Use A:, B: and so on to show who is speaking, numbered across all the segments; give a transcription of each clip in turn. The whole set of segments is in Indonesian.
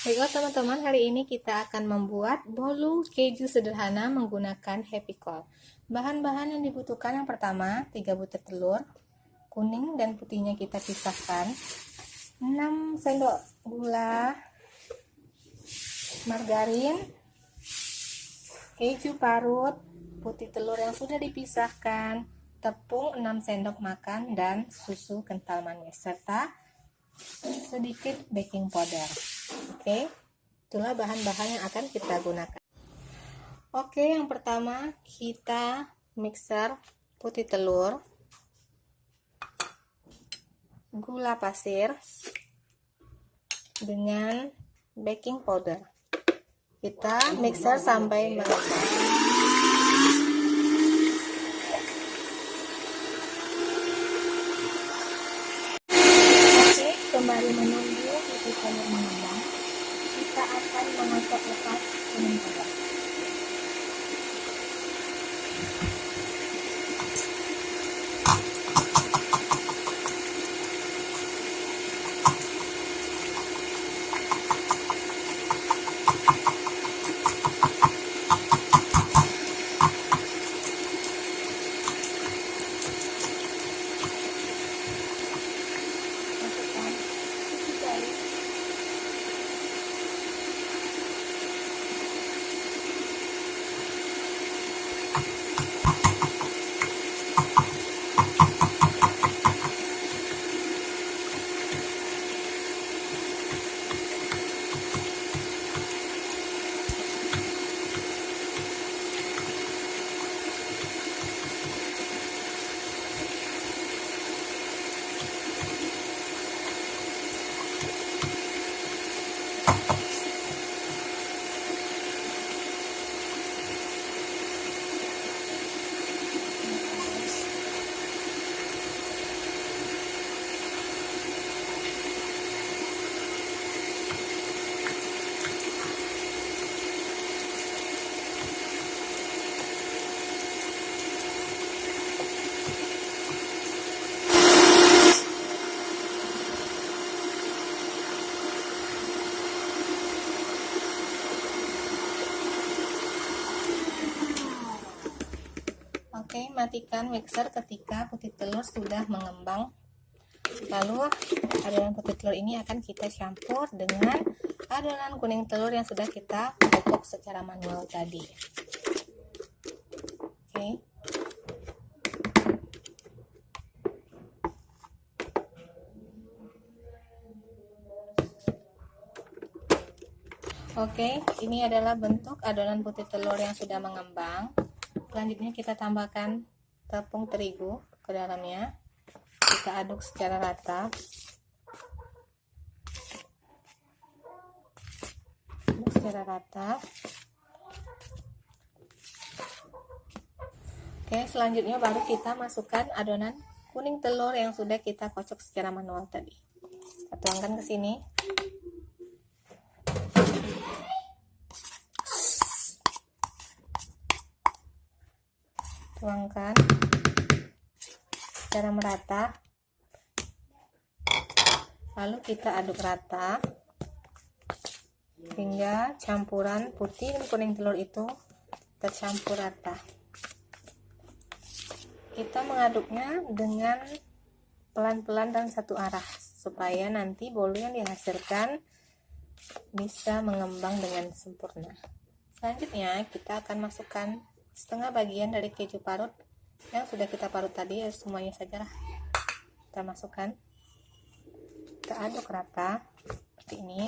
A: Baiklah teman-teman, hari ini kita akan membuat bolu keju sederhana menggunakan Happy Cold. Bahan-bahan yang dibutuhkan yang pertama, 3 butir telur, kuning dan putihnya kita pisahkan, 6 sendok gula, margarin, keju parut, putih telur yang sudah dipisahkan, tepung 6 sendok makan, dan susu kental manis, serta sedikit baking powder. Oke, itulah bahan-bahan yang akan kita gunakan. Oke, yang pertama kita mixer putih telur, gula pasir, dengan baking powder. Kita mixer sampai merata. Oke, kembali menunggu putih telur mengembang. Kita akan mengocok lepas kuning telur. Masukkan susu cair, Oke, matikan mixer ketika putih telur sudah mengembang. Lalu adonan putih telur ini akan kita campur dengan adonan kuning telur yang sudah kita kocok secara manual tadi. Oke. Oke, ini adalah bentuk adonan putih telur yang sudah mengembang. Selanjutnya kita tambahkan tepung terigu ke dalamnya. Kita aduk secara rata. Oke, selanjutnya baru kita masukkan adonan kuning telur yang sudah kita kocok secara manual tadi. Kita tuangkan ke sini. Tuangkan secara merata. Lalu kita aduk rata hingga campuran putih dan kuning telur itu tercampur rata. Kita mengaduknya dengan pelan-pelan dan satu arah supaya nanti bolu yang dihasilkan bisa mengembang dengan sempurna. Selanjutnya kita akan masukkan setengah bagian dari keju parut yang sudah kita parut tadi, semuanya saja lah kita masukkan. Kita aduk rata seperti ini.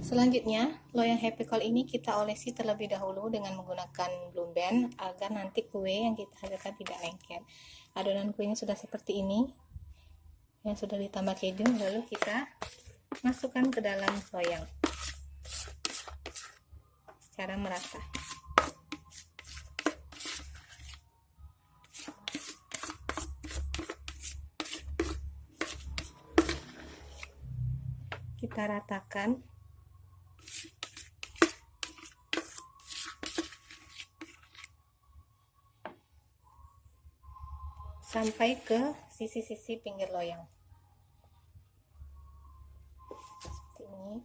A: Selanjutnya, loyang Happy Cold ini kita olesi terlebih dahulu dengan menggunakan Blue Band agar nanti kue yang kita hasilkan tidak lengket. Adonan kuenya sudah seperti ini, yang sudah ditambah keju, lalu kita masukkan ke dalam loyang secara merata. Kita ratakan. sampai ke sisi-sisi pinggir loyang seperti ini.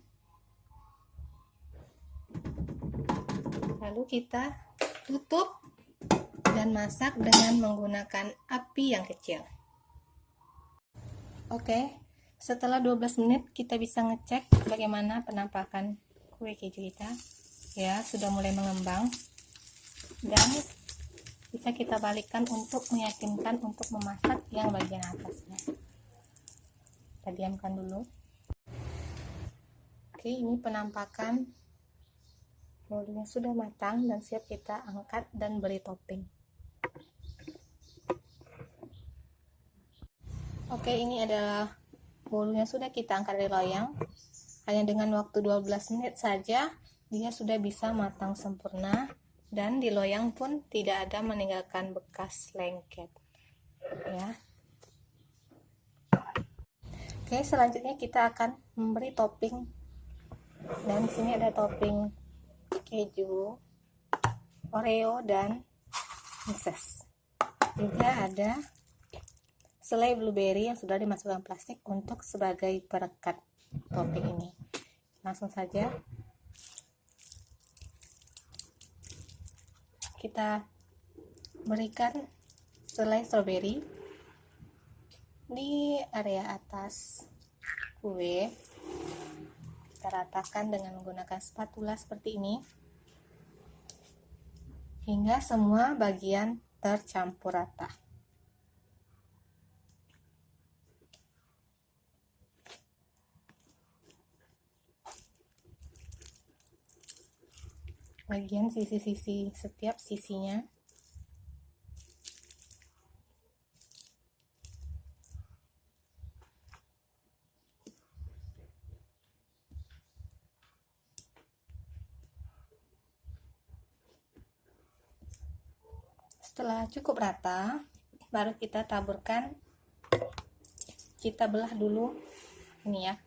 A: Lalu kita tutup dan masak dengan menggunakan api yang kecil. Oke, setelah 12 menit kita bisa ngecek bagaimana penampakan kue keju kita. Ya, sudah mulai mengembang. Dan bisa kita balikkan untuk meyakinkan untuk memasak yang bagian atasnya. Kita diamkan dulu. Oke, ini penampakan bolunya sudah matang dan siap kita angkat dan beri topping. Oke, ini adalah bolunya sudah kita angkat dari loyang. Hanya dengan waktu 12 menit saja dia sudah bisa matang sempurna, dan di loyang pun tidak ada meninggalkan bekas lengket ya. Oke, selanjutnya kita akan memberi topping, dan di sini ada topping keju, Oreo, dan meses. Juga ada selai blueberry yang sudah dimasukkan plastik untuk sebagai perekat topping ini. Langsung saja kita berikan selai strawberry di area atas kue. Kita ratakan dengan menggunakan spatula seperti ini hingga semua bagian tercampur rata. Bagian sisi-sisi setiap sisinya. Setelah cukup rata, baru kita taburkan, kita belah dulu ini ya,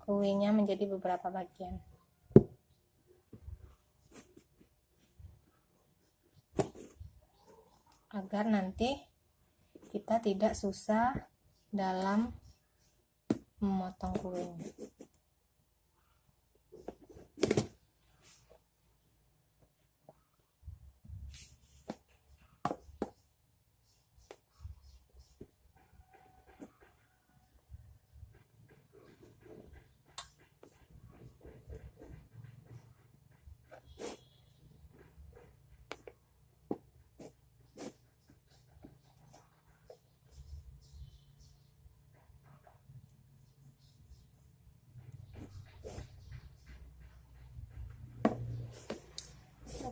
A: kuenya menjadi beberapa bagian. Agar nanti kita tidak susah dalam memotong kuenya.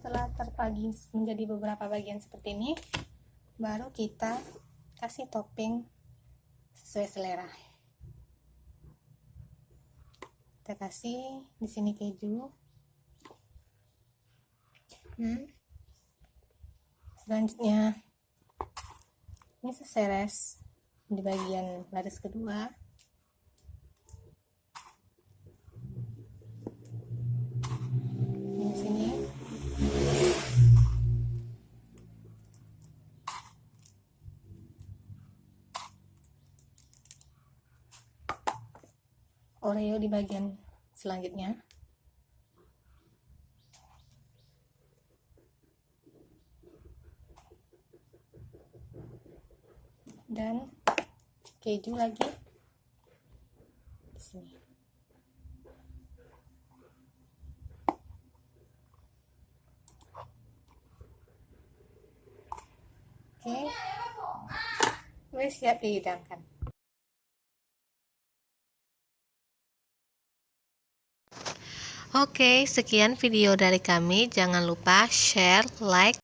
A: Setelah terbagi menjadi beberapa bagian seperti ini, baru kita kasih topping sesuai selera. Kita kasih di sini keju. Selanjutnya ini seseres di bagian baris kedua. Di sini Oreo di bagian selanjutnya. Dan keju lagi di sini. Oke, udah siap dihidangkan. Oke, sekian video dari kami. Jangan lupa share, like,